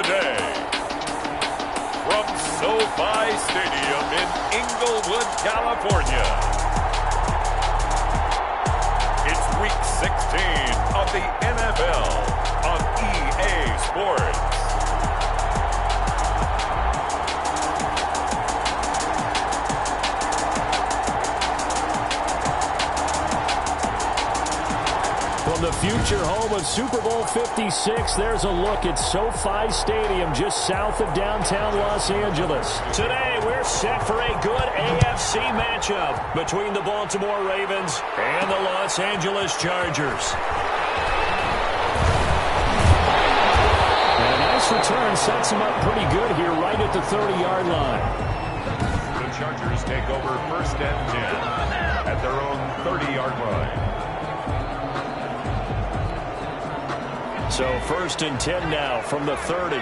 today, from SoFi Stadium in Inglewood, California, it's Week 16 of the NFL on EA Sports. From the future home of Super Bowl 56, there's a look at SoFi Stadium just south of downtown Los Angeles. Today, we're set for a good AFC matchup between the Baltimore Ravens and the Los Angeles Chargers. And a nice return sets them up pretty good here right at the 30-yard line. The Chargers take over 1st and 10 at their own 30-yard line. So 1st and 10 now from the 30.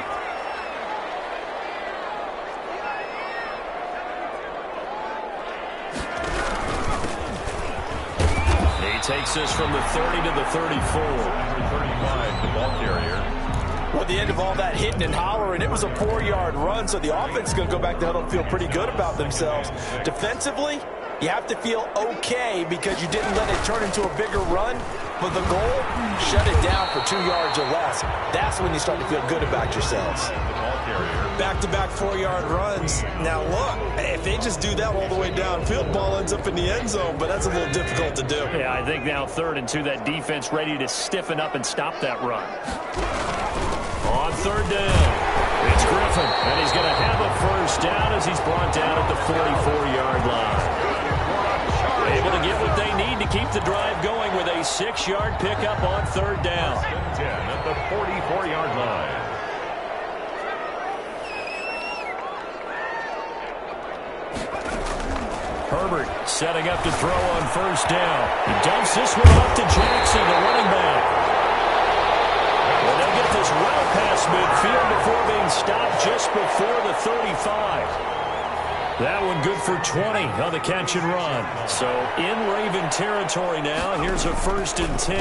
He takes this from the 30 to the 34. Number 35, the ball carrier. Well, at the end of all that hitting and hollering, it was a 4-yard run, so the offense is going to go back to huddle and feel pretty good about themselves. Defensively, you have to feel okay because you didn't let it turn into a bigger run. But the goal, shut it down for 2 yards or less. That's when you start to feel good about yourselves. Back-to-back 4-yard runs. Now, look, if they just do that all the way downfield, ball ends up in the end zone, but that's a little difficult to do. Yeah, I think now 3rd and 2, that defense ready to stiffen up and stop that run. On 3rd down, it's Griffin, and he's going to have a 1st down as he's brought down at the 44-yard line. Able to get what they need to keep the drive going with a 6-yard pickup on 3rd down. 10 at the 44-yard line. Herbert setting up to throw on 1st down. He dumps this one off to Jackson, the running back. And they'll get this well past midfield before being stopped just before the 35. That one good for 20 on the catch and run. So in Raven territory now. Here's a 1st and 10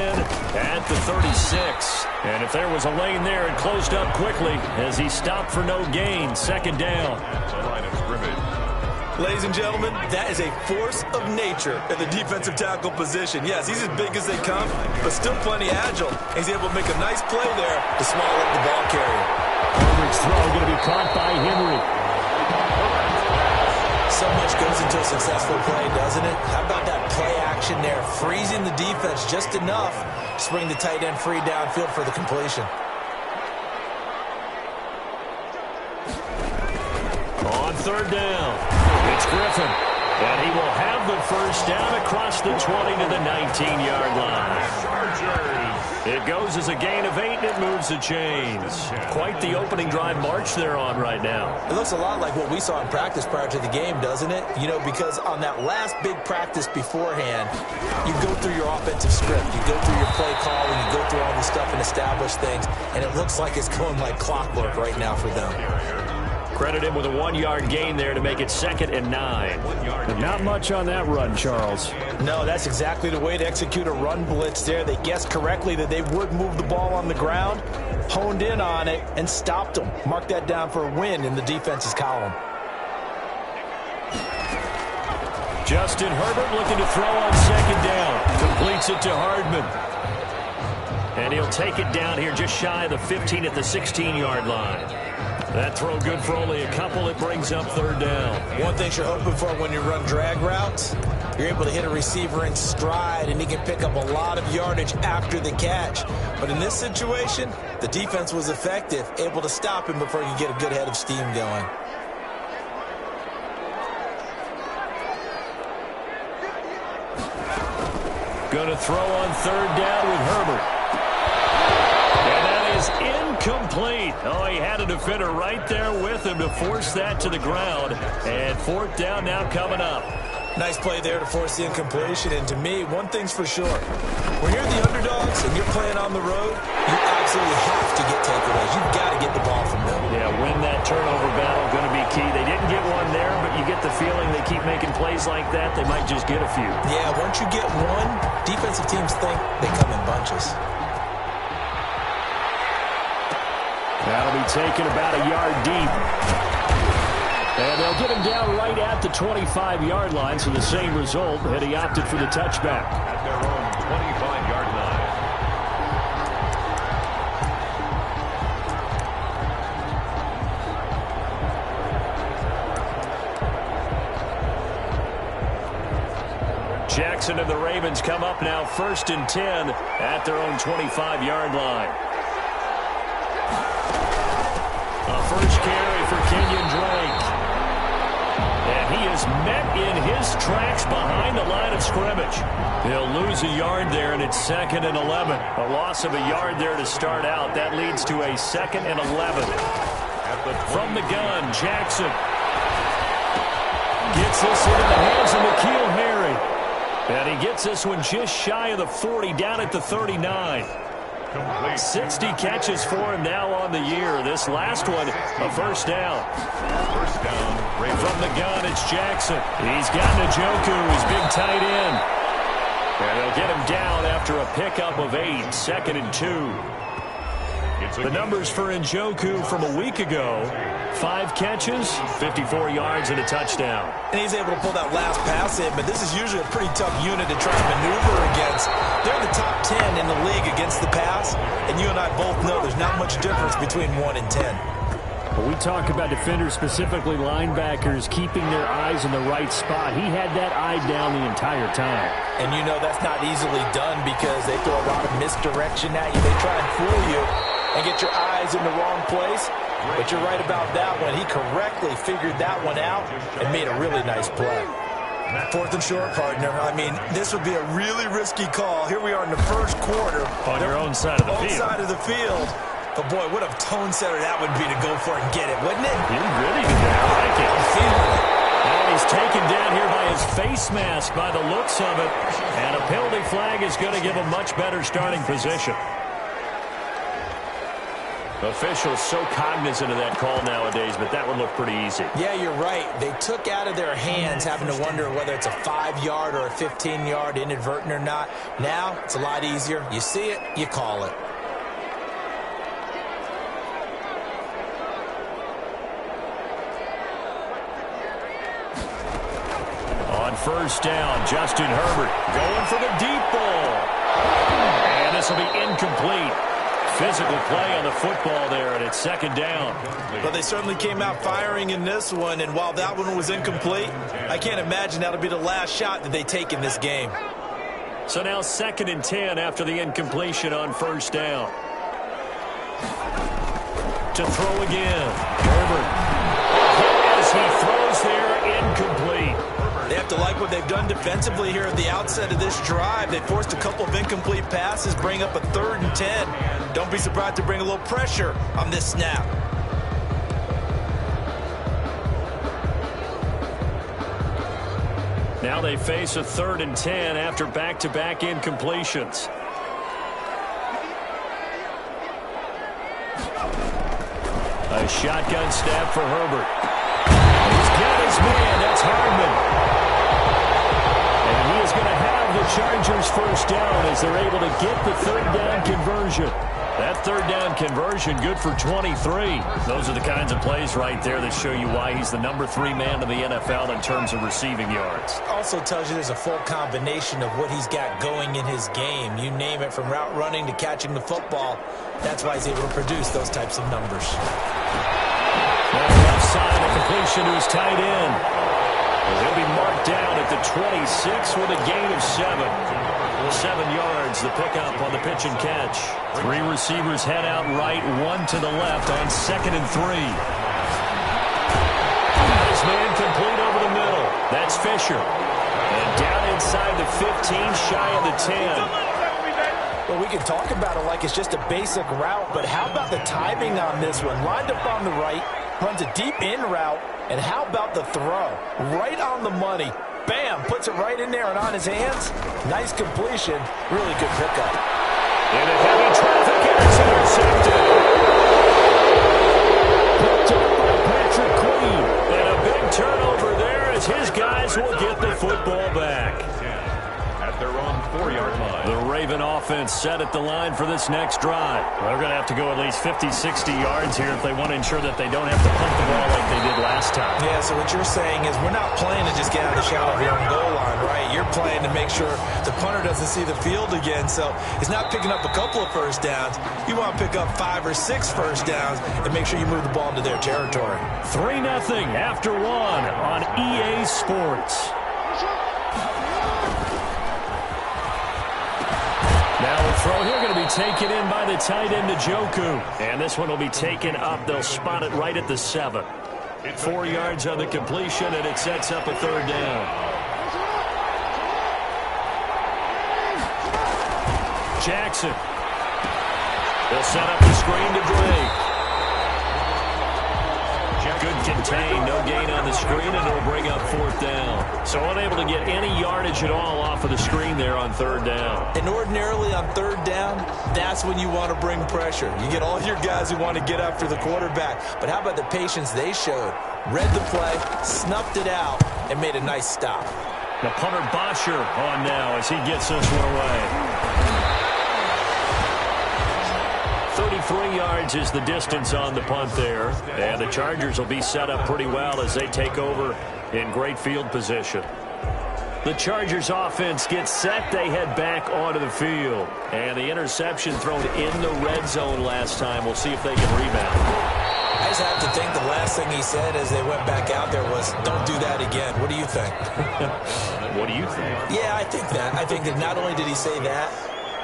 at the 36. And if there was a lane there, it closed up quickly as he stopped for no gain. 2nd down. The line of scrimmage. Ladies and gentlemen, that is a force of nature in the defensive tackle position. Yes, he's as big as they come, but still plenty agile. He's able to make a nice play there to swallow up the ball carrier. Herbert's throw going to be caught by Henry. So much goes into a successful play, doesn't it? How about that play action there, freezing the defense just enough to bring the tight end free downfield for the completion. On 3rd down, it's Griffin. And he will have the 1st down across the 20 to the 19-yard line. It goes as a gain of 8, and it moves the chains. Quite the opening drive march they're on right now. It looks a lot like what we saw in practice prior to the game, doesn't it? You know, because on that last big practice beforehand, you go through your offensive script, you go through your play calling, you go through all the stuff and establish things, and it looks like it's going like clockwork right now for them. Credit him with a 1-yard gain there to make it 2nd and 9. But not much on that run, Charles. No, that's exactly the way to execute a run blitz there. They guessed correctly that they would move the ball on the ground, honed in on it, and stopped them. Mark that down for a win in the defense's column. Justin Herbert looking to throw on 2nd down. Completes it to Hardman. And he'll take it down here just shy of the 15 at the 16-yard line. That throw good for only a couple. It brings up 3rd down. One thing you're hoping for when you run drag routes, you're able to hit a receiver in stride, and he can pick up a lot of yardage after the catch. But in this situation, the defense was effective, able to stop him before he could get a good head of steam going. Going to throw on 3rd down with Herbert. Is incomplete. Oh, he had a defender right there with him to force that to the ground. And 4th down now coming up. Nice play there to force the incompletion. And to me, one thing's for sure. When you're the underdogs and you're playing on the road, you absolutely have to get takeaways. You've got to get the ball from them. Yeah, win that turnover battle, going to be key. They didn't get one there, but you get the feeling they keep making plays like that, they might just get a few. Yeah, once you get one, defensive teams think they come in bunches. That'll be taken about a yard deep. And they'll get him down right at the 25-yard line, so the same result, and he opted for the touchback. At their own 25-yard line. Jackson and the Ravens come up now 1st and 10 at their own 25-yard line. A first carry for Kenyon Drake. And he is met in his tracks behind the line of scrimmage. He'll lose a yard there, and it's 2nd and 11. A loss of a yard there to start out. That leads to a 2nd and 11. From the gun, Jackson gets this into the hands of N'Keal Harry. And he gets this one just shy of the 40, down at the 39. 60 catches for him now on the year. This last one, a first down. First down. From the gun, it's Jackson. He's got Njoku, his big tight end. And they'll get him down after a pickup of 8, 2nd and 2. The numbers for Njoku from a week ago: 5 catches, 54 yards, and a touchdown. And he's able to pull that last pass in, but this is usually a pretty tough unit to try and maneuver against. They're in the top 10 in the league against the pass, and you and I both know there's not much difference between 1 and 10. When we talk about defenders, specifically linebackers, keeping their eyes in the right spot, he had that eye down the entire time. And you know that's not easily done because they throw a lot of misdirection at you. They try and fool you and get your eyes in the wrong place. But you're right about that one. He correctly figured that one out and made a really nice play. 4th and short, partner. I mean, this would be a really risky call. Here we are in the first quarter. On your own side of the field. Side of the field. But, boy, what a tone setter that would be to go for it and get it, wouldn't it? You're ready to do. I like it. I'm feeling it. And he's taken down here by his face mask by the looks of it. And a penalty flag is going to give him much better starting position. Officials so cognizant of that call nowadays, but that would look pretty easy. Yeah, you're right. They took out of their hands having to wonder whether it's a 5-yard or a 15-yard inadvertent or not. Now, it's a lot easier. You see it, you call it. On first down, Justin Herbert going for the deep ball. And this will be incomplete. Physical play on the football there, and it's 2nd down. Well, they certainly came out firing in this one, and while that one was incomplete, I can't imagine that'll be the last shot that they take in this game. So now 2nd and 10 after the incompletion on first down. To throw again. Herbert. As he throws there, incomplete. They have to like what they've done defensively here at the outset of this drive. They forced a couple of incomplete passes, bring up a 3rd and 10. Don't be surprised to bring a little pressure on this snap. Now they face a 3rd and 10 after back-to-back incompletions. A shotgun snap for Herbert. He's got his man. That's Hardman. And he is going to have the Chargers first down as they're able to get the 3rd down conversion. That 3rd down conversion good for 23. Those are the kinds of plays right there that show you why he's the number 3 man in the NFL in terms of receiving yards. Also tells you there's a full combination of what he's got going in his game. You name it, from route running to catching the football. That's why he's able to produce those types of numbers. On the left side, a completion to his tight end. He'll be marked down at the 26 with a gain of 7. 7 yards, the pickup on the pitch and catch. 3 receivers head out right, 1 to the left on 2nd and 3. His man complete over the middle. That's Fisher. And down inside the 15, shy of the 10. Well, we can talk about it like it's just a basic route, but how about the timing on this one? Lined up on the right, runs a deep in route, and how about the throw? Right on the money. Bam, puts it right in there and on his hands. Nice completion. Really good pickup. In a heavy traffic, and it's intercepted. Picked up by Patrick Queen. And a big turnover there as his guys will get the football back. At their own 4-yard line. The Raven offense set at the line for this next drive. Well, they're going to have to go at least 50, 60 yards here if they want to ensure that they don't have to punt the ball like they did last time. Yeah, so what you're saying is we're not playing to just get out of the shadow of your own goal line, right? You're playing to make sure the punter doesn't see the field again. So it's not picking up a couple of first downs. You want to pick up 5 or 6 first downs and make sure you move the ball into their territory. 3-0 after 1 on EA Sports. Now a throw here going to be taken in by the tight end Njoku. And this one will be taken up. They'll spot it right at the 7. 4 yards on the completion, and it sets up a 3rd down. Jackson. They'll set up the screen to Drake. Good contain, no gain on the screen, and it'll bring up 4th down. So unable to get any yardage at all off of the screen there on 3rd down. And ordinarily on 3rd down, that's when you want to bring pressure. You get all your guys who want to get after the quarterback. But how about the patience they showed? Read the play, snuffed it out, and made a nice stop. The punter Bosher on now as he gets this one away. 33 yards is the distance on the punt there. And the Chargers will be set up pretty well as they take over in great field position. The Chargers offense gets set. They head back onto the field. And the interception thrown in the red zone last time. We'll see if they can rebound. I just have to think the last thing he said as they went back out there was, don't do that again. What do you think? What do you think? Yeah, I think that. I think that not only did he say that,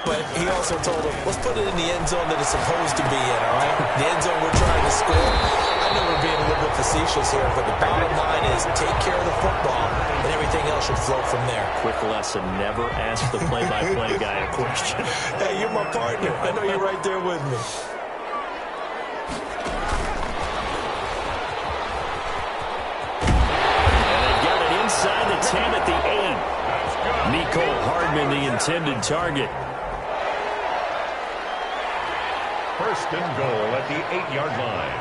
but he also told him, let's put it in the end zone that it's supposed to be in, all right? The end zone we're trying to score. I know we're being a little bit facetious here, but the bottom line is take care of the football, and everything else should flow from there. Quick lesson, never ask the play-by-play guy a question. Hey, you're my partner. I know you're right there with me. And they've got it inside the 10 at the 8. Mecole Hardman, the intended target. 1st and goal at the 8-yard line.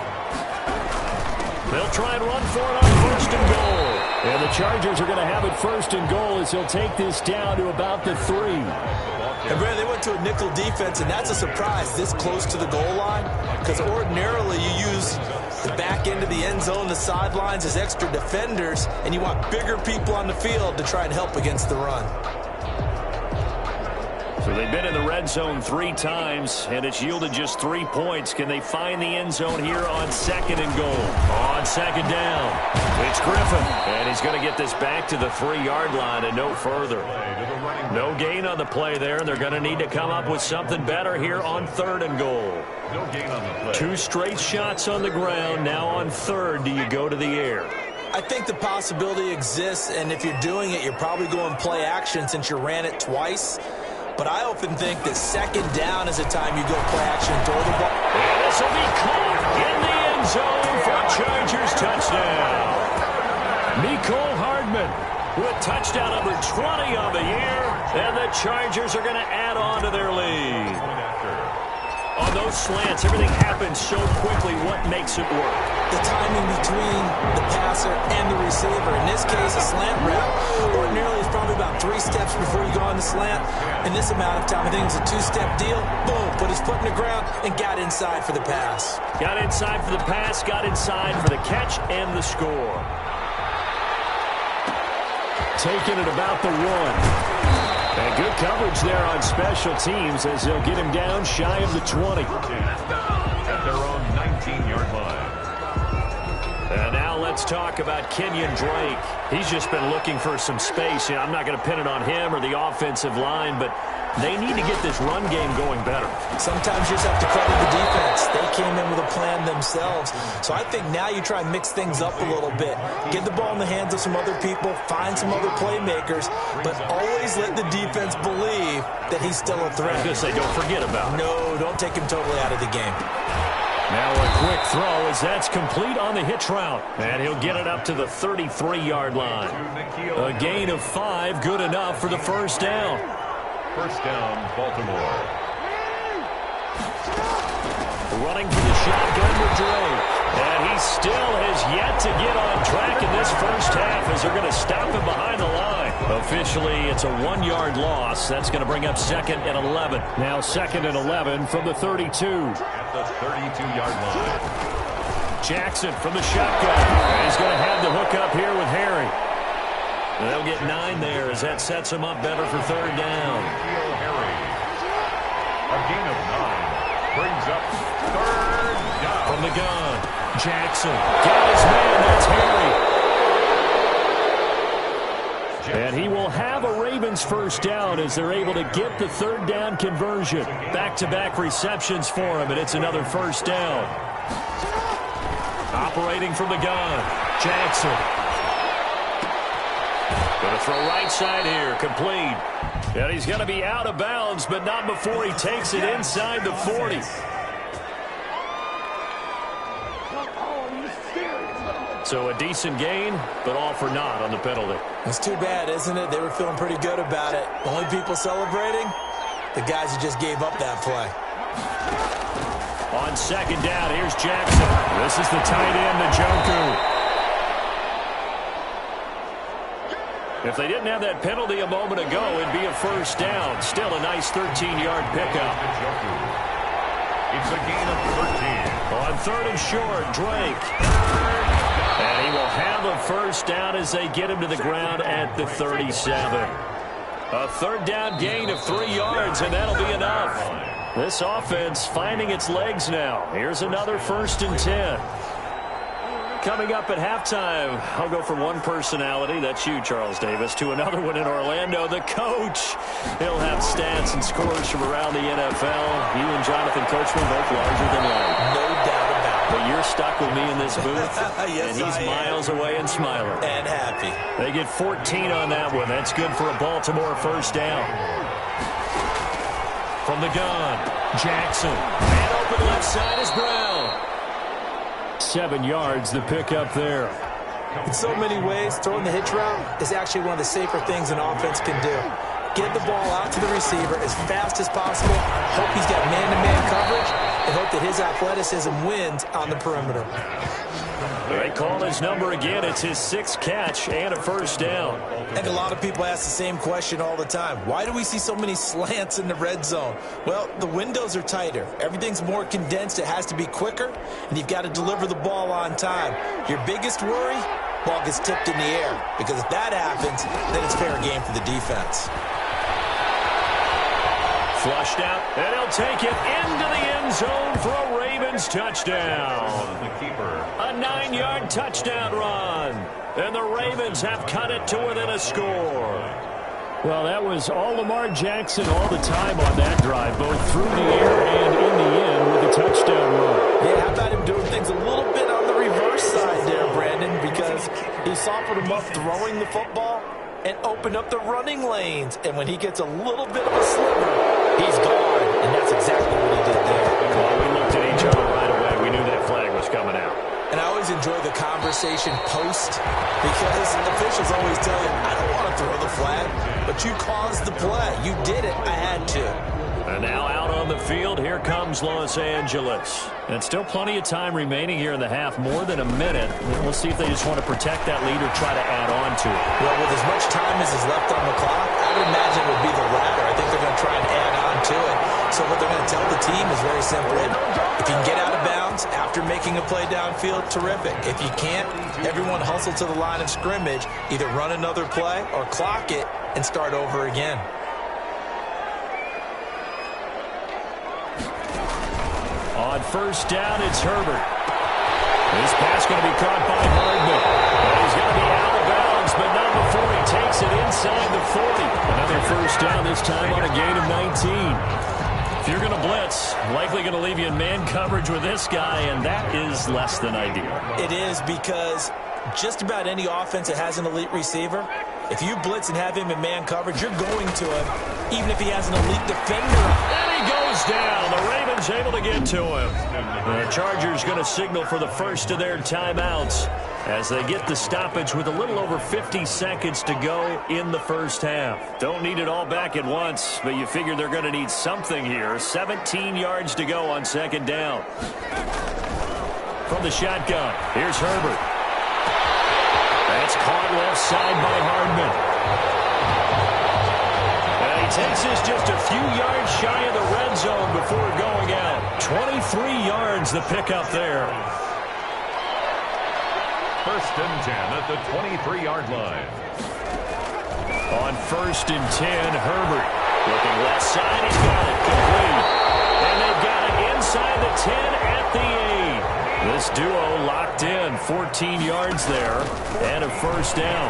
They'll try and run for it on 1st and goal. And the Chargers are going to have it 1st and goal as they'll take this down to about the 3. And Brad, they went to a nickel defense, and that's a surprise this close to the goal line, because ordinarily you use the back end of the end zone, the sidelines as extra defenders, and you want bigger people on the field to try and help against the run. So they've been in the red zone 3 times, and it's yielded just 3 points. Can they find the end zone here on 2nd and goal? On 2nd down, it's Griffin, and he's going to get this back to the 3-yard line and no further. No gain on the play there, and they're going to need to come up with something better here on 3rd and goal. No gain on the play. 2 straight shots on the ground. Now on 3rd, do you go to the air? I think the possibility exists, and if you're doing it, you're probably going play action since you ran it twice. But I often think that 2nd down is the time you go play action and throw the ball. And this will be caught in the end zone for a Chargers touchdown. Mecole Hardman with touchdown number 20 on the year. And the Chargers are going to add on to their lead. On those slants, everything happens so quickly. What makes it work? The timing between the passer and the receiver. In this case, a slant route. Ordinarily, it's probably about 3 steps before you go on the slant. In this amount of time, I think it's a 2-step deal. Boom, put his foot in the ground and got inside for the pass. Got inside for the pass, got inside for the catch and the score. Taking it about the 1. And good coverage there on special teams as they'll get him down shy of the 20. At their own 19-yard line. And now let's talk about Kenyon Drake. He's just been looking for some space. I'm not going to pin it on him or the offensive line, but they need to get this run game going better. Sometimes you just have to credit the defense. They came in with a plan themselves. So I think now you try and mix things up a little bit. Get the ball in the hands of some other people, find some other playmakers, but always let the defense believe that he's still a threat. I was going to say, don't forget about it. No, don't take him totally out of the game. Now a quick throw as that's complete on the hitch route. And he'll get it up to the 33-yard line. A gain of 5, good enough for the 1st down. 1st down, Baltimore. Running for the shotgun with Drake. And he still has yet to get on track in this first half as they're going to stop him behind the line. Officially, it's a 1-yard loss. That's going to bring up 2nd and 11. Now 2nd and 11 from the 32. At the 32-yard line. Jackson from the shotgun. And he's going to have the hook up here with Harry. They'll get 9 there as that sets him up better for 3rd down. Harry. A gain of 9 brings up 3rd down. From the gun, Jackson. Get his man, that's Harry. And he will have a Ravens first down as they're able to get the 3rd down conversion. Back-to-back receptions for him, and it's another first down. Operating from the gun, Jackson. Going to throw right side here, complete. And he's going to be out of bounds, but not before he takes it inside the 40. So a decent gain, but all for naught on the penalty. It's too bad, isn't it? They were feeling pretty good about it. The only people celebrating, the guys who just gave up that play. On 2nd down, here's Jackson. This is the tight end, Njoku. If they didn't have that penalty a moment ago, it'd be a first down. Still a nice 13-yard pickup. It's a gain of 13. On 3rd and short, Drake. And he will have a first down as they get him to the ground at the 37. A 3rd down gain of 3 yards, and that'll be enough. This offense finding its legs now. Here's another 1st and 10. Coming up at halftime, I'll go from one personality, that's you, Charles Davis, to another one in Orlando, the coach. He'll have stats and scores from around the NFL. You and Jonathan Coachman both larger than life. No doubt about it. But you're stuck with me in this booth, Yes, and he's miles away and smiling. And happy. They get 14 on that one. That's good for a Baltimore first down. From the gun, Jackson. And open left side is Brown. 7 yards, the pickup there. In so many ways, throwing the hitch route is actually one of the safer things an offense can do. Get the ball out to the receiver as fast as possible, hope he's got man-to-man coverage, and hope that his athleticism wins on the perimeter. They call his number again. It's his 6th catch and a first down. And a lot of people ask the same question all the time. Why do we see so many slants in the red zone? Well, the windows are tighter. Everything's more condensed. It has to be quicker, and you've got to deliver the ball on time. Your biggest worry? Ball gets tipped in the air. Because if that happens, then it's fair game for the defense. Flushed out, and he'll take it into the end zone for a Ravens touchdown. The keeper. A 9-yard touchdown run. And the Ravens have cut it to within a score. Well, that was all Lamar Jackson all the time on that drive, both through the air and in the end with a touchdown run. Yeah, how about him doing things a little bit on the reverse side there, Brandon, because he softened him up throwing the football and opened up the running lanes. And when he gets a little bit of a sliver, he's gone. And that's exactly what he did there. Well, we looked at each other right away. We knew that flag was coming out. And I always enjoy the conversation post because officials always tell you, I don't want to throw the flag, but you caused the play. You did it. I had to. And now out on the field, here comes Los Angeles. And still plenty of time remaining here in the half, more than a minute. We'll see if they just want to protect that lead or try to add on to it. Well, with as much time as is left on the clock, I would imagine it would be the latter. I think they're going to try and add on to it. So what they're going to tell the team is very simple. If you can get out of bounds after making a play downfield, terrific. If you can't, everyone hustle to the line of scrimmage, either run another play or clock it and start over again. On first down, it's Herbert. This pass going to be caught by Hardman. He's going to be out of bounds, but not before he takes it inside the 40. Another first down, this time on a gain of 19. If you're going to blitz, likely going to leave you in man coverage with this guy, and that is less than ideal. It is because just about any offense that has an elite receiver, If you blitz and have him in man coverage, you're going to him, even if he has an elite defender. And he goes down. The Ravens able to get to him. The Chargers going to signal for the first of their timeouts as they get the stoppage with a little over 50 seconds to go in the first half. Don't need it all back at once, but you figure they're going to need something here. 17 yards to go on second down. From the shotgun, here's Herbert. That's caught left side by Hardman. And he takes this just a few yards shy of the red zone before going out. 23 yards the pickup there. First and 10 at the 23-yard line. On first and 10, Herbert. Looking left side, he's got it complete. And they've got it inside the 10 at the 8. This duo locked in, 14 yards there, and a first down.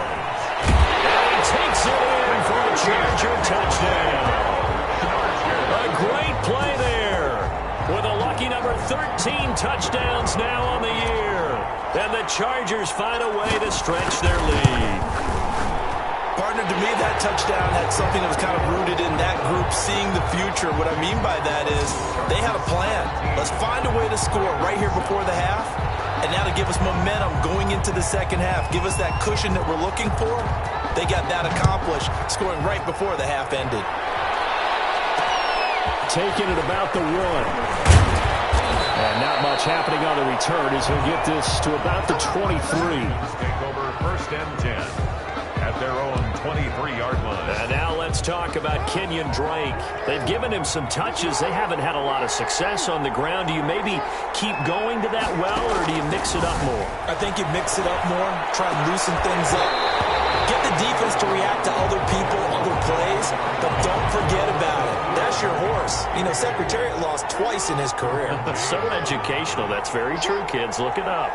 And he takes it in for a Charger touchdown. A great play there, with a lucky number 13 touchdowns now on the year. And the Chargers find a way to stretch their lead. Partner, to me, that touchdown had something that was kind of rooted in that group seeing the future. What I mean by that is they had a plan. Let's find a way to score right here before the half. And now to give us momentum going into the second half, give us that cushion that we're looking for. They got that accomplished, scoring right before the half ended. Taking it about the 1. And not much happening on the return as he'll get this to about the 23. Take over first and 10 at their own 23-yard line. And now let's talk about Kenyon Drake. They've given him some touches. They haven't had a lot of success on the ground. Do you maybe keep going to that well, or do you mix it up more? I think you mix it up more, try and loosen things up. Get the defense to react to other people, other plays, but don't forget about it. That's your horse. You know, Secretariat lost twice in his career. So educational. That's very true, kids. Look it up.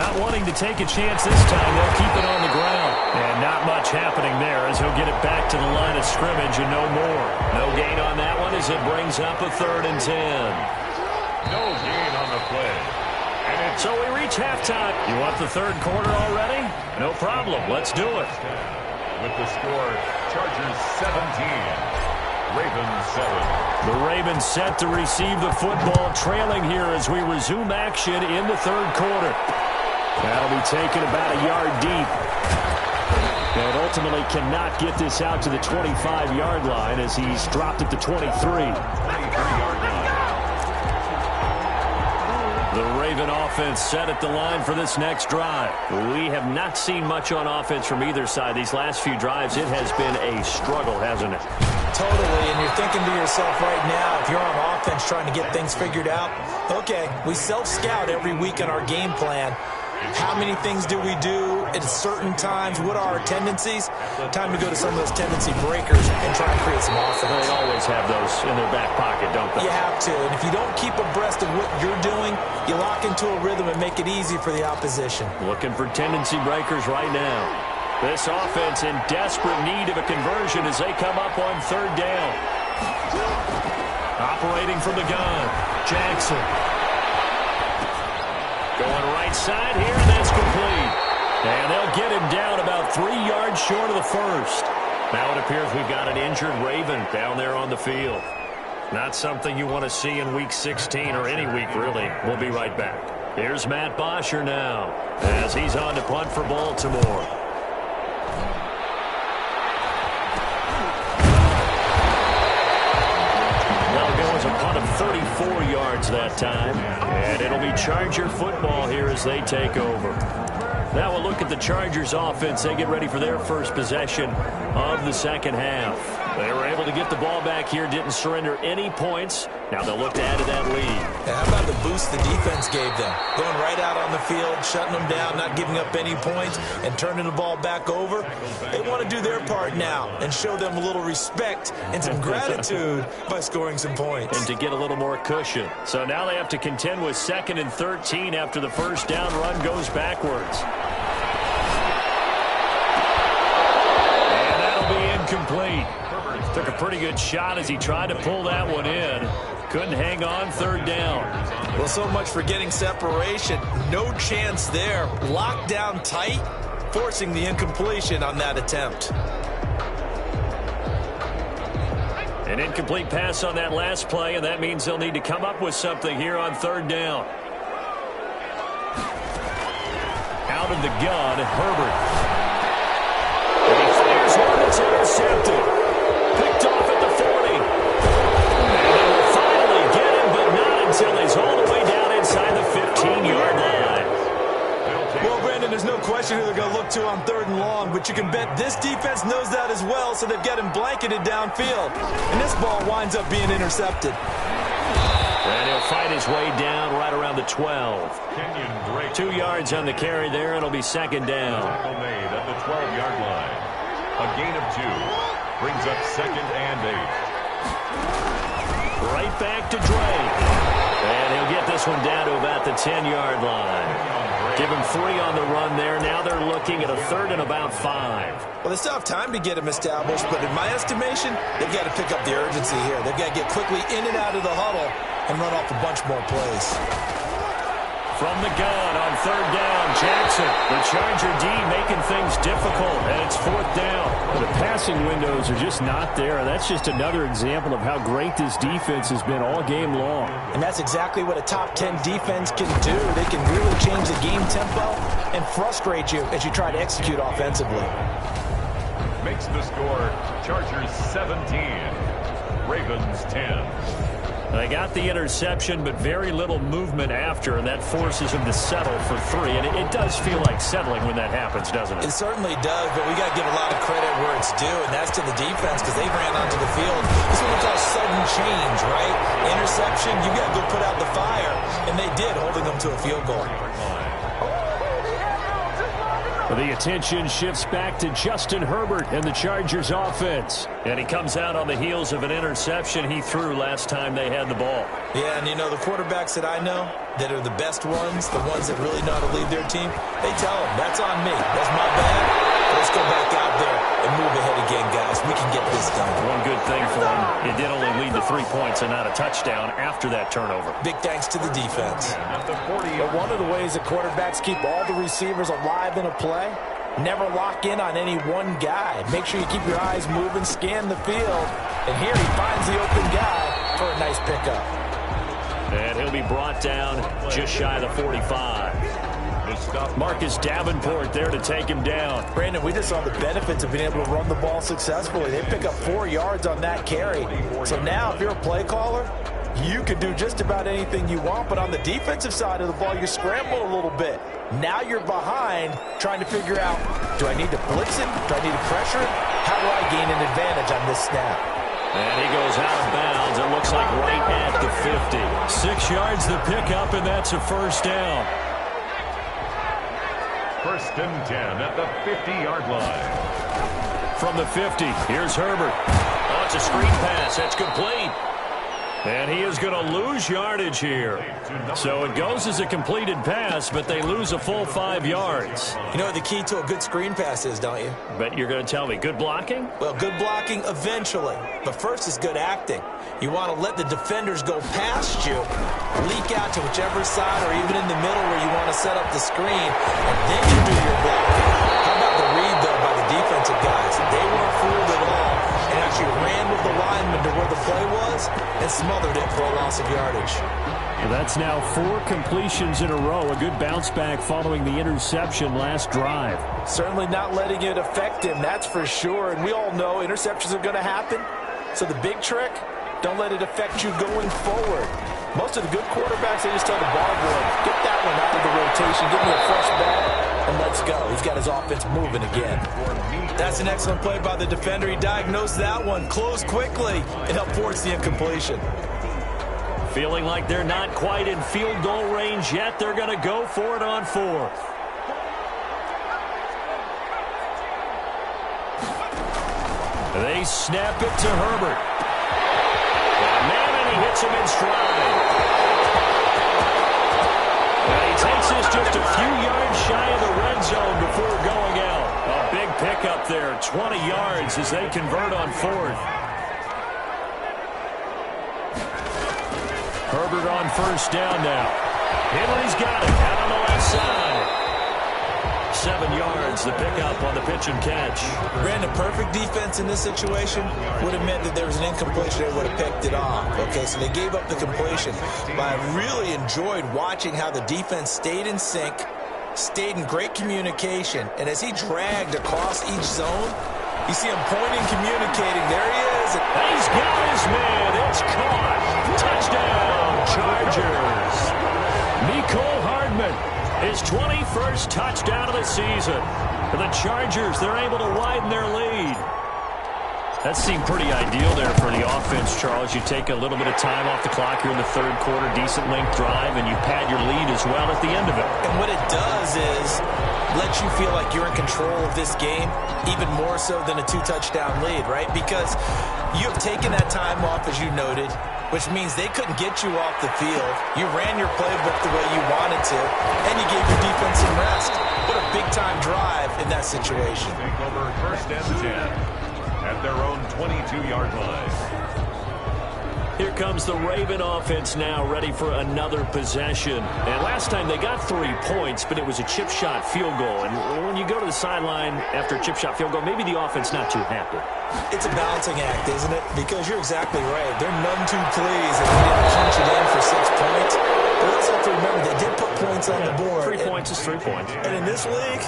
Not wanting to take a chance this time. They'll keep it on the ground. And not much happening there as he'll get it back to the line of scrimmage and no more. No gain on that one as it brings up a 3rd and 10. No gain on the play. So we reach halftime. You want the third quarter already? No problem. Let's do it. With the score, Chargers 17, Ravens 7. The Ravens set to receive the football, trailing here as we resume action in the third quarter. That'll be taken about a yard deep. And ultimately cannot get this out to the 25-yard line as he's dropped at the 23. 23-yard line. The Raven offense set at the line for this next drive. We have not seen much on offense from either side. These last few drives, it has been a struggle, hasn't it? Totally, and you're thinking to yourself right now, if you're on offense trying to get things figured out, okay, we self-scout every week on our game plan. How many things do we do at certain times? What are our tendencies? Time to go to some of those tendency breakers and try and create some offense. They always have those in their back pocket, don't they? You have to, and if you don't keep abreast of what you're doing, you lock into a rhythm and make it easy for the opposition. Looking for tendency breakers right now. This offense in desperate need of a conversion as they come up on 3rd down. Operating from the gun, Jackson. Going right side here, and that's complete. And they'll get him down about 3 yards short of the first. Now it appears we've got an injured Raven down there on the field. Not something you want to see in Week 16 or any week, really. We'll be right back. Here's Matt Bosher now as he's on to punt for Baltimore. A punt of 34 yards that time. And it'll be Charger football here as they take over. Now we'll look at the Chargers offense. They get ready for their first possession of the second half. They were able to get the ball back here, didn't surrender any points. Now they'll look to add to that lead. Yeah, how about the boost the defense gave them? Going right out on the field, shutting them down, not giving up any points, and turning the ball back over. They want to do their part now and show them a little respect and some gratitude by scoring some points. And to get a little more cushion. So now they have to contend with 2nd and 13 after the first down run goes backwards. And that'll be incomplete. Took a pretty good shot as he tried to pull that one in. Couldn't hang on 3rd down. Well, so much for getting separation. No chance there. Locked down tight. forcing the incompletion on that attempt. An incomplete pass on that last play, and that means they'll need to come up with something here on third down. Out of the gun, Herbert. And he fires one that's intercepted. Picked off at the 40. And they will finally get him, but not until he's all the way down inside the 15-yard line. Well, Brandon, there's no question who they're going to look to on third and long, but you can bet this defense knows that as well, so they've got him blanketed downfield. And this ball winds up being intercepted. And he'll fight his way down right around the 12. 2 yards on the carry there. It'll be second down. Tackle made at the 12-yard line. A gain of 2 brings up second and 8. Right back to Drake. And he'll get this one down to about the 10-yard line. Give him 3 on the run there. Now they're looking at a third and about 5. Well, they still have time to get him established, but in my estimation, they've got to pick up the urgency here. They've got to get quickly in and out of the huddle and run off a bunch more plays. From the gun on third down, Jackson. The Charger D making things difficult, and it's fourth down. Well, the passing windows are just not there. That's just another example of how great this defense has been all game long. And that's exactly what a top 10 defense can do. They can really change the game tempo and frustrate you as you try to execute offensively. Makes the score Chargers 17, Ravens 10. They got the interception, but very little movement after, and that forces him to settle for 3. And it does feel like settling when that happens, doesn't it? It certainly does, but we got to give a lot of credit where it's due, and that's to the defense because they ran onto the field. This is what we call sudden change, right? Interception, you got to go put out the fire, and they did, holding them to a field goal. The attention shifts back to Justin Herbert and the Chargers offense. And he comes out on the heels of an interception he threw last time they had the ball. Yeah, and you know, the quarterbacks that I know that are the best ones, the ones that really know how to lead their team, they tell them, that's on me. That's my bad. Let's go back out there and move ahead again, guys. We can get this done. One good thing for him, it did only lead to 3 points and not a touchdown after that turnover. Big thanks to the defense. But one of the ways that quarterbacks keep all the receivers alive in a play, never lock in on any one guy. Make sure you keep your eyes moving, scan the field, and here he finds the open guy for a nice pickup. And he'll be brought down just shy of the 45. Marcus Davenport there to take him down. Brandon, we just saw the benefits of being able to run the ball successfully. They pick up 4 yards on that carry. So now if you're a play caller, you can do just about anything you want, but on the defensive side of the ball, you scramble a little bit. Now you're behind trying to figure out, do I need to blitz him? Do I need to pressure him? How do I gain an advantage on this snap? And he goes out of bounds. It looks like right at the 50. 6 yards the pickup, and that's a first down. First and 10 at the 50-yard line. From the 50, here's Herbert. Oh, it's a screen pass. That's complete. And he is going to lose yardage here. So it goes as a completed pass, but they lose a full 5 yards. You know what the key to a good screen pass is, don't you? But you're going to tell me, good blocking? Well, good blocking eventually. But first is good acting. You want to let the defenders go past you, leak out to whichever side or even in the middle where you want to set up the screen, and then you do your blocking. How about the read, though, by the defensive guys? They weren't fooled at all and actually ran with the lineman to where the play was and smothered it for a loss of yardage. Well, that's now 4 completions in a row. A good bounce back following the interception last drive. Certainly not letting it affect him, that's for sure. And we all know interceptions are going to happen. So the big trick, don't let it affect you going forward. Most of the good quarterbacks, they just tell the ball boy, get that one out of the rotation, give me a fresh ball, and let's go. He's got his offense moving again. That's an excellent play by the defender. He diagnosed that one, closed quickly, and helped force the incompletion. Feeling like they're not quite in field goal range yet. They're going to go for it on 4th. They snap it to Herbert. And he hits him in stride. And he takes this just a few yards shy of the red zone before going out. A big pickup there, 20 yards as they convert on 4th. Herbert on first down now. Henry's got it out on the left side. 7 yards, the pickup on the pitch and catch. Brandon, perfect defense in this situation would have meant that there was an incompletion. They would have picked it off. Okay, so they gave up the completion. But I really enjoyed watching how the defense stayed in sync, stayed in great communication, and as he dragged across each zone, you see him pointing, communicating. There he is. And he's got his man. It's caught. Touchdown, Chargers. Mecole Hardman, his 21st touchdown of the season. For the Chargers, they're able to widen their lead. That seemed pretty ideal there for the offense, Charles. You take a little bit of time off the clock here in the third quarter, decent length drive, and you pad your lead as well at the end of it. And what it does is let you feel like you're in control of this game, even more so than a 2-touchdown lead, right? Because you have taken that time off, as you noted, which means they couldn't get you off the field. You ran your playbook the way you wanted to, and you gave your defense some rest. What a big-time drive in that situation. Take over first and 10 at their own 22-yard line. Here comes the Raven offense now, ready for another possession. And last time they got 3 points, but it was a chip shot field goal. And when you go to the sideline after a chip shot field goal, maybe the offense not too happy. It's a balancing act, isn't it? Because you're exactly right. They're none too pleased that they didn't punch it in for 6 points. But we also have to remember they did put points on the board. 3 points is 3 points. And in this league,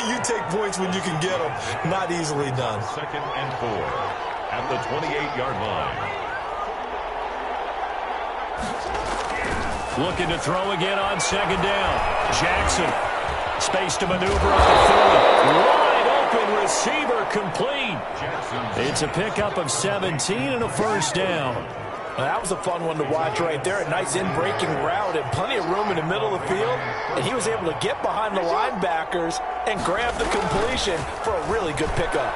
you take points when you can get them. Not easily done. Second and 4 at the 28-yard line. Looking to throw again on second down. Jackson. Space to maneuver up the field. Wide open receiver complete. It's a pickup of 17 and a first down. Well, that was a fun one to watch right there. A nice in-breaking route and plenty of room in the middle of the field. And he was able to get behind the linebackers and grab the completion for a really good pickup.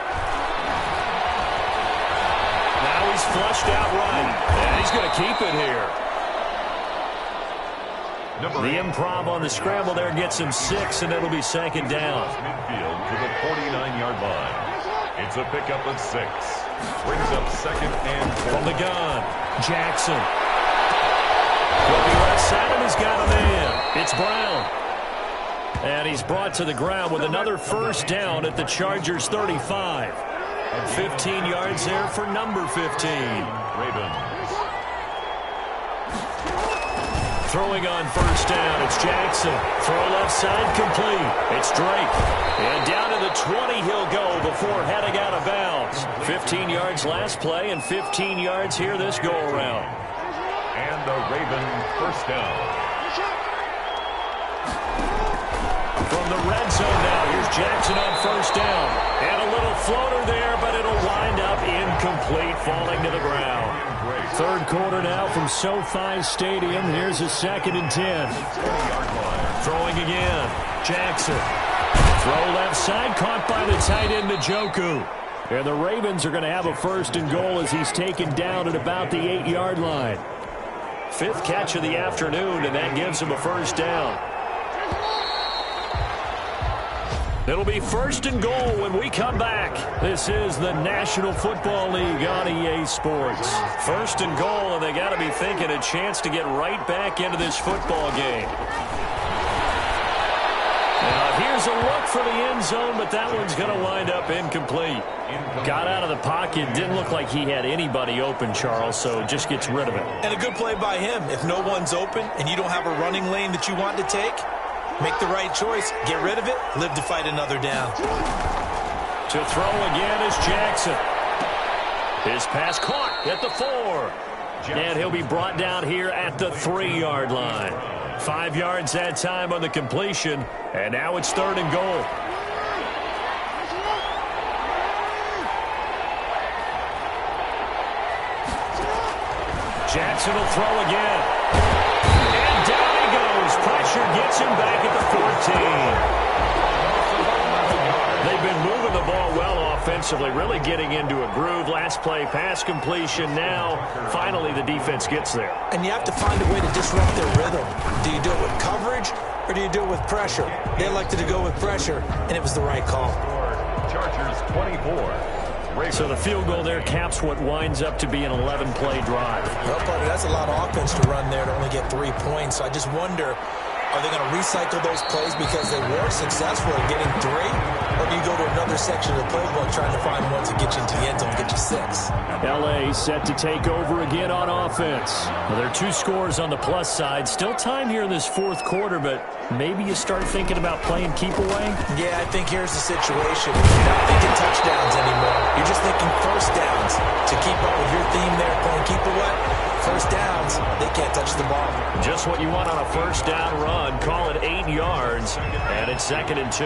Now he's flushed out right. And he's going to keep it here. The improv on the scramble there gets him 6, and it'll be second down. Midfield to the 49-yard line. It's a pickup of 6. Brings up second and 4. From the gun, Jackson. Looking right side, and he's got a man. It's Brown. And he's brought to the ground with another first down at the Chargers' 35. And 15 yards there for number 15. Ravens. Throwing on first down, it's Jackson. Throw left side complete. It's Drake. And down to the 20 he'll go before heading out of bounds. 15 yards last play and 15 yards here this go-around. And the Raven first down. From the red zone now, here's Jackson on first down. And a little floater there, but it'll wind up incomplete, falling to the ground. Third quarter now from SoFi Stadium. Here's a second and 10. Throwing again. Jackson. Throw left side, caught by the tight end, Njoku. And the Ravens are going to have a first and goal as he's taken down at about the 8-yard line. 5th catch of the afternoon, and that gives him a first down. It'll be first and goal when we come back. This is the National Football League on EA Sports. First and goal, and they got to be thinking a chance to get right back into this football game. Now, here's a look for the end zone, but that one's going to wind up incomplete. Got out of the pocket. Didn't look like he had anybody open, Charles, so just gets rid of it. And a good play by him. If no one's open and you don't have a running lane that you want to take, make the right choice, get rid of it, live to fight another down. To throw again is Jackson. His pass caught at the 4. And he'll be brought down here at the 3-yard line. 5 yards that time on the completion, and now it's third and goal. Jackson will throw again. And down he goes. Pressure gets him back at the 14. They've been moving the ball well offensively, really getting into a groove. Last play, pass completion. Now, finally, the defense gets there. And you have to find a way to disrupt their rhythm. Do you do it with coverage, or do you do it with pressure? They elected to go with pressure, and it was the right call. Chargers 24. So the field goal there caps what winds up to be an 11-play drive. Well, partner, that's a lot of offense to run there to only get 3 points. So I just wonder Are they going to recycle those plays because they were successful in getting 3? Or do you go to another section of the playbook trying to find ones that get you into the end zone and get you 6? L.A. set to take over again on offense. Well, there are 2 scores on the plus side. Still time here in this fourth quarter, but maybe you start thinking about playing keep away? Yeah, I think here's the situation. You're not thinking touchdowns anymore. You're just thinking first downs. To keep up with your theme there, playing keep away, first downs, they can't touch the ball. Just what you want on a first down run. Call it 8 yards, and it's 2nd and 2.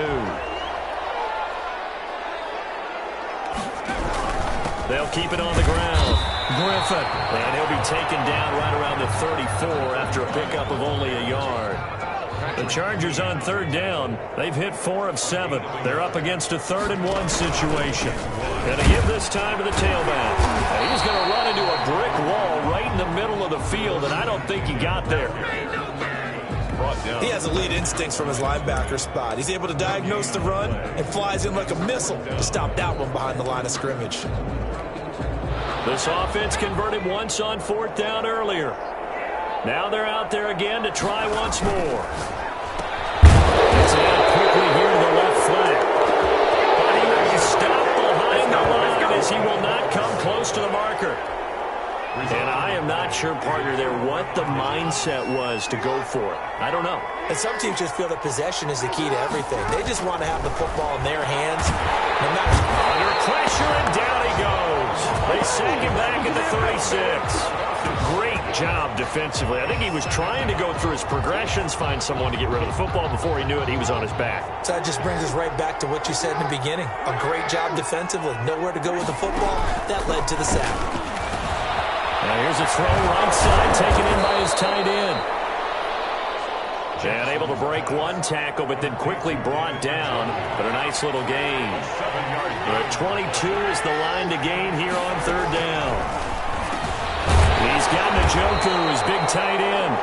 They'll keep it on the ground. Griffin, and he'll be taken down right around the 34 after a pickup of only a yard. The Chargers on 3rd down. They've hit 4 of 7. They're up against a 3rd and 1 situation. Going to give this time to the tailback. And he's going to run into a brick wall right in the middle of the field, and I don't think he got there. He has elite instincts from his linebacker spot. He's able to diagnose the run and flies in like a missile to stop that one behind the line of scrimmage. This offense converted once on 4th down earlier. Now they're out there again to try once more. It's out quickly here to the left flank. But he will be stopped behind the line as he will not come close to the marker. And I am not sure, partner, there what the mindset was to go for it. I don't know. And some teams just feel that possession is the key to everything. They just want to have the football in their hands. No matter. Under pressure, and down he goes. They sack him back at the 36. Great job defensively. I think he was trying to go through his progressions, find someone to get rid of the football. Before he knew it, he was on his back. So that just brings us right back to what you said in the beginning. A great job defensively. Nowhere to go with the football. That led to the sack. Now here's a throw right side, taken in by his tight end. And able to break one tackle, but then quickly brought down. But a nice little gain. But 22 is the line to gain here on 3rd down. He's got Njoku, his big tight end.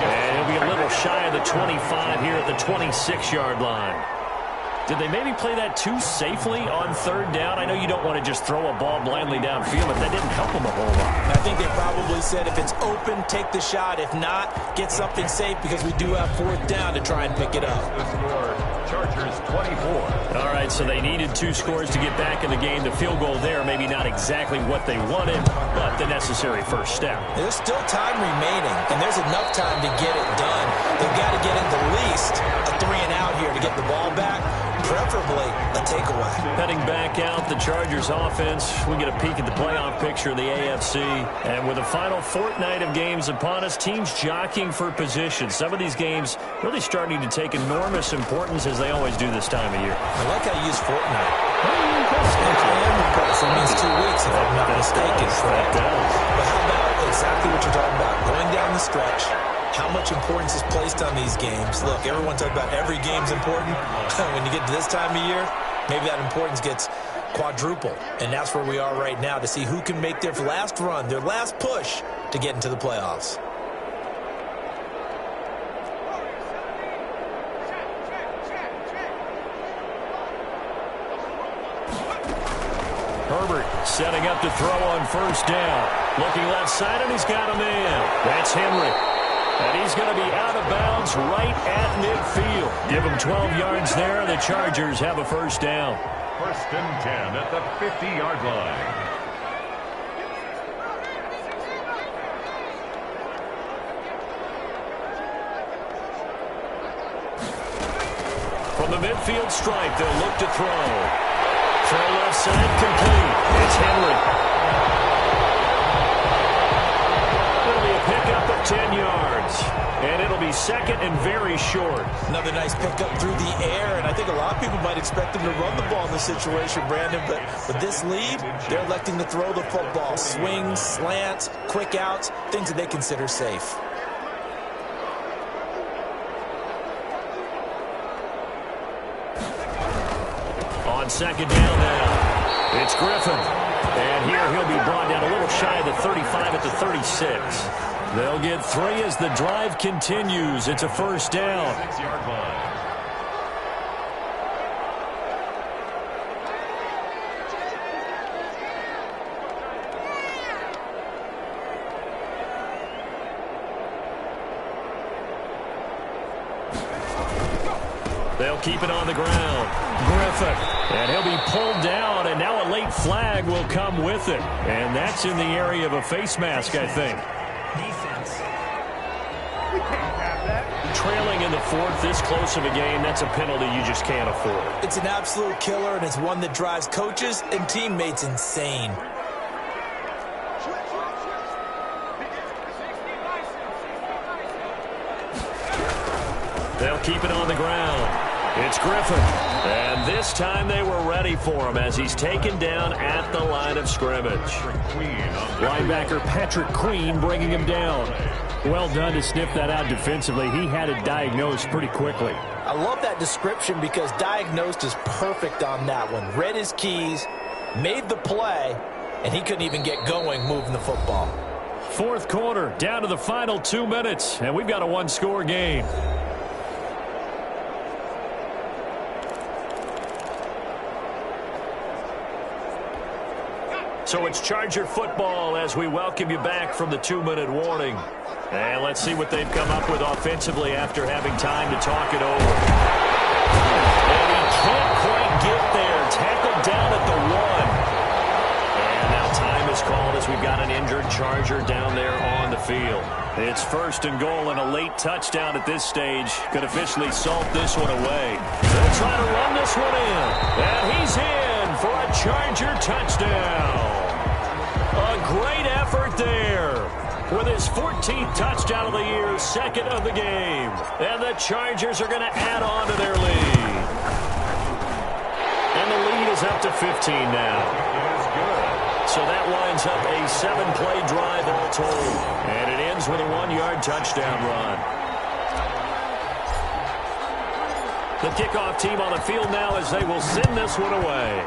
And he'll be a little shy of the 25 here at the 26-yard line. Did they maybe play that too safely on 3rd down? I know you don't want to just throw a ball blindly downfield, but that didn't help them a whole lot. I think they probably said if it's open, take the shot. If not, get something safe because we do have 4th down to try and pick it up. The score, Chargers 24. All right, so they needed 2 scores to get back in the game. The field goal there, maybe not exactly what they wanted, but the necessary first step. There's still time remaining, and there's enough time to get it done. They've got to get in the least a 3-and-out here to get the ball back. Preferably a takeaway. Heading back out, the Chargers offense. We get a peek at the playoff picture of the AFC. And with the final fortnight of games upon us, teams jockeying for position. Some of these games really starting to take enormous importance as they always do this time of year. I like how you use fortnight. I am impressed. It means 2 weeks if I'm not mistaken. That does. But how about exactly what you're talking about? Going down the stretch. How much importance is placed on these games? Look, everyone talks about every game's important. When you get to this time of year, maybe that importance gets quadruple. And that's where we are right now to see who can make their last run, their last push to get into the playoffs. Herbert setting up to throw on 1st down. Looking left side, and he's got a man. That's Henry. And he's going to be out of bounds right at midfield. Give him 12 yards there. The Chargers have a 1st down. 1st and 10 at the 50-yard line. From the midfield stripe, they'll look to throw. Throw left side, complete. It's Henry. It'll be a pickup of 10 yards. And it'll be 2nd and very short. Another nice pickup through the air, and I think a lot of people might expect them to run the ball in this situation, Brandon, but with this lead, they're electing to throw the football. Swings, slants, quick outs, things that they consider safe. On 2nd down now, it's Griffin. And here he'll be brought down a little shy of the 35 at the 36. They'll get 3 as the drive continues. It's a 1st down. 6-yard line. They'll keep it on the ground. Griffin. And he'll be pulled down, and now a late flag will come with it. And that's in the area of a face mask, I think. Defense. We can't have that. Trailing in the fourth, this close of a game, that's a penalty you just can't afford. It's an absolute killer, and it's one that drives coaches and teammates insane. They'll keep it on the ground. It's Griffin. And this time they were ready for him as he's taken down at the line of scrimmage. Linebacker Patrick Queen bringing him down. Well done to sniff that out defensively. He had it diagnosed pretty quickly. I love that description because diagnosed is perfect on that one. Read his keys, made the play, and he couldn't even get going moving the football. Fourth quarter, down to the final 2 minutes, and we've got a one-score game. So it's Charger football as we welcome you back from the 2-minute warning. And let's see what they've come up with offensively after having time to talk it over. And he can't quite get there. Tackled down at the 1. And now time is called as we've got an injured Charger down there on the field. It's first and goal and a late touchdown at this stage. Could officially salt this one away. They'll try to run this one in. And he's in for a Charger touchdown. A great effort there with his 14th touchdown of the year, second of the game. And the Chargers are going to add on to their lead. And the lead is up to 15 now. So that winds up a 7-play drive all told. And it ends with a 1-yard touchdown run. The kickoff team on the field now as they will send this one away.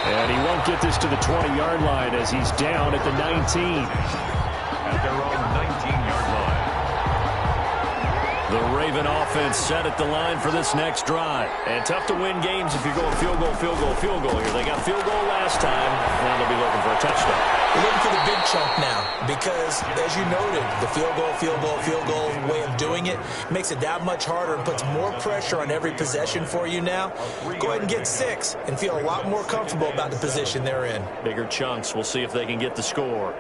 And he won't get this to the 20-yard line as he's down at the 19. At their own 19-yard line. The Raven offense set at the line for this next drive. And tough to win games if you're going field goal, field goal, field goal here. They got field goal last time. Now they'll be looking for a touchdown. We're looking for the big chunk now because, as you noted, the field goal way of doing it makes it that much harder and puts more pressure on every possession for you now. Go ahead and get 6 and feel a lot more comfortable about the position they're in. Bigger chunks. We'll see if they can get the score.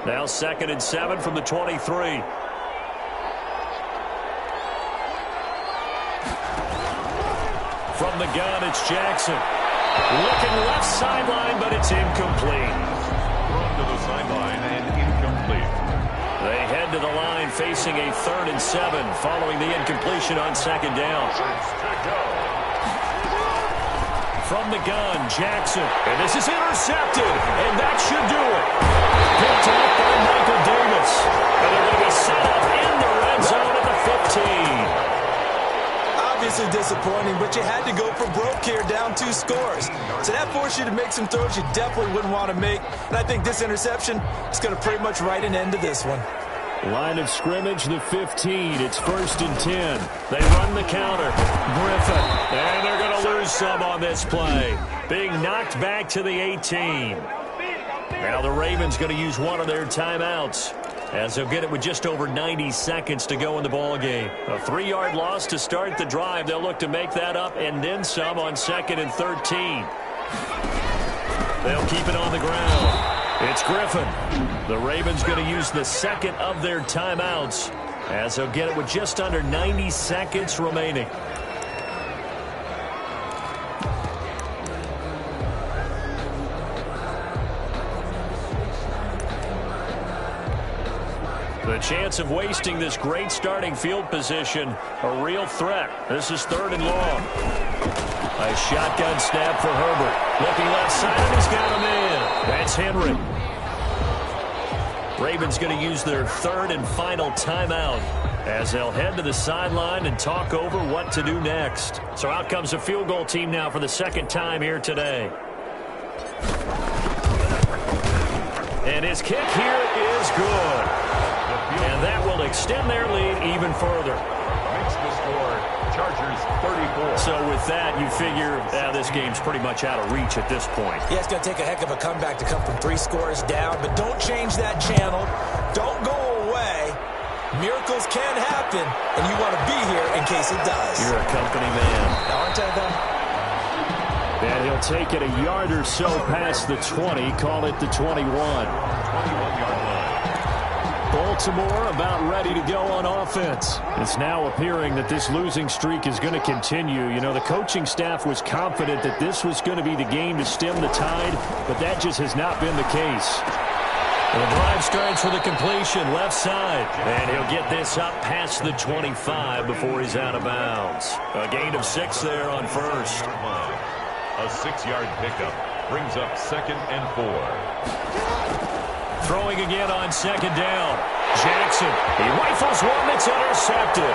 Now 2nd and 7 from the 23. From the gun, it's Jackson. Looking left sideline, but it's incomplete. Thrown to the sideline and incomplete. They head to the line facing a 3rd and 7 following the incompletion on 2nd down. From the gun, Jackson. And this is intercepted, and that should do it. Picked up by Michael Davis. And they're going to be set up in the red zone at the 15. Obviously disappointing, but you had to go for broke here, down 2 scores. So that forced you to make some throws you definitely wouldn't want to make. And I think this interception is going to pretty much write an end to this one. Line of scrimmage, the 15. It's 1st and 10. They run the counter. Griffin. And they're going to lose some on this play. Being knocked back to the 18. Now the Ravens going to use one of their timeouts, as they'll get it with just over 90 seconds to go in the ball game. A 3-yard loss to start the drive. They'll look to make that up and then some on 2nd and 13. They'll keep it on the ground. It's Griffin. The Ravens going to use the 2nd of their timeouts, as they'll get it with just under 90 seconds remaining. The chance of wasting this great starting field position, a real threat. This is 3rd and long. A shotgun snap for Herbert. Looking left side, and he's got him in. That's Henry. Ravens going to use their 3rd and final timeout, as they'll head to the sideline and talk over what to do next. So out comes the field goal team now for the 2nd time here today. And his kick here is good. And that will extend their lead even further. Makes the score Chargers 34. So with that, you figure this game's pretty much out of reach at this point. Yeah, it's going to take a heck of a comeback to come from 3 scores down, but don't change that channel. Don't go away. Miracles can happen, and you want to be here in case it does. You're a company man. Aren't I, though? And he'll take it a yard or so past the 20, call it the 21. 21-yard line. Baltimore about ready to go on offense. It's now appearing that this losing streak is going to continue. You know, the coaching staff was confident that this was going to be the game to stem the tide, but that just has not been the case. And the drive starts with a completion left side. And he'll get this up past the 25 before he's out of bounds. A gain of 6 there on first. A 6-yard pickup brings up 2nd and 4. Throwing again on 2nd down. Jackson, he rifles one that's intercepted.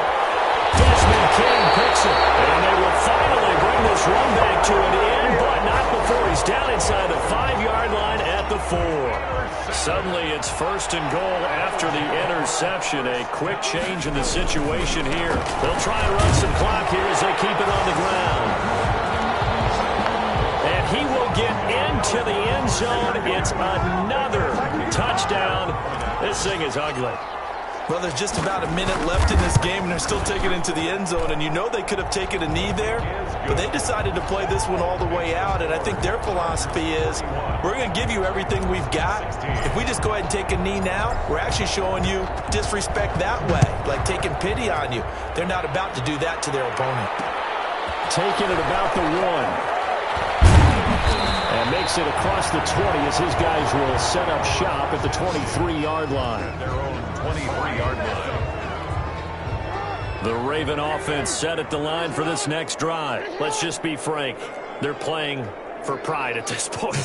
Desmond King picks it. And they will finally bring this run back to an end, but not before he's down inside the 5-yard line at the 4. Suddenly it's 1st and goal after the interception. A quick change in the situation here. They'll try and run some clock here as they keep it on the ground. And he will get into the end zone. It's another touchdown. This thing is ugly. Well, there's just about a minute left in this game, and they're still taking it into the end zone. And you know they could have taken a knee there, but they decided to play this one all the way out. And I think their philosophy is, we're going to give you everything we've got. If we just go ahead and take a knee now, we're actually showing you disrespect that way, like taking pity on you. They're not about to do that to their opponent. Taking it about the 1. And makes it across the 20 as his guys will set up shop at the 23-yard line. Their own 23-yard line. The Raven offense set at the line for this next drive. Let's just be frank. They're playing for pride at this point.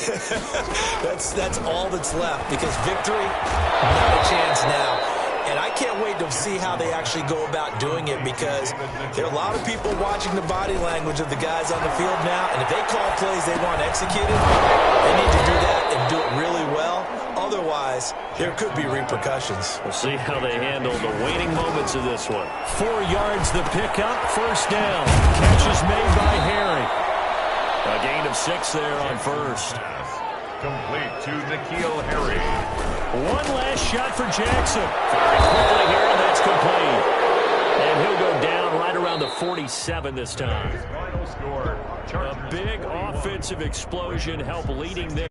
That's all that's left, because victory, not a chance now. And I can't wait to see how they actually go about doing it, because there are a lot of people watching the body language of the guys on the field now, and if they call plays they want executed, they need to do that and do it really well. Otherwise, there could be repercussions. We'll see how they handle the waning moments of this one. 4 yards the pickup, 1st down. Catch is made by Harry. A gain of 6 there on first. Complete to N'Keal Harry. One last shot for Jackson. Very quickly here, and that's complete. And he'll go down right around the 47 this time. Final score. A big offensive explosion helped leading them.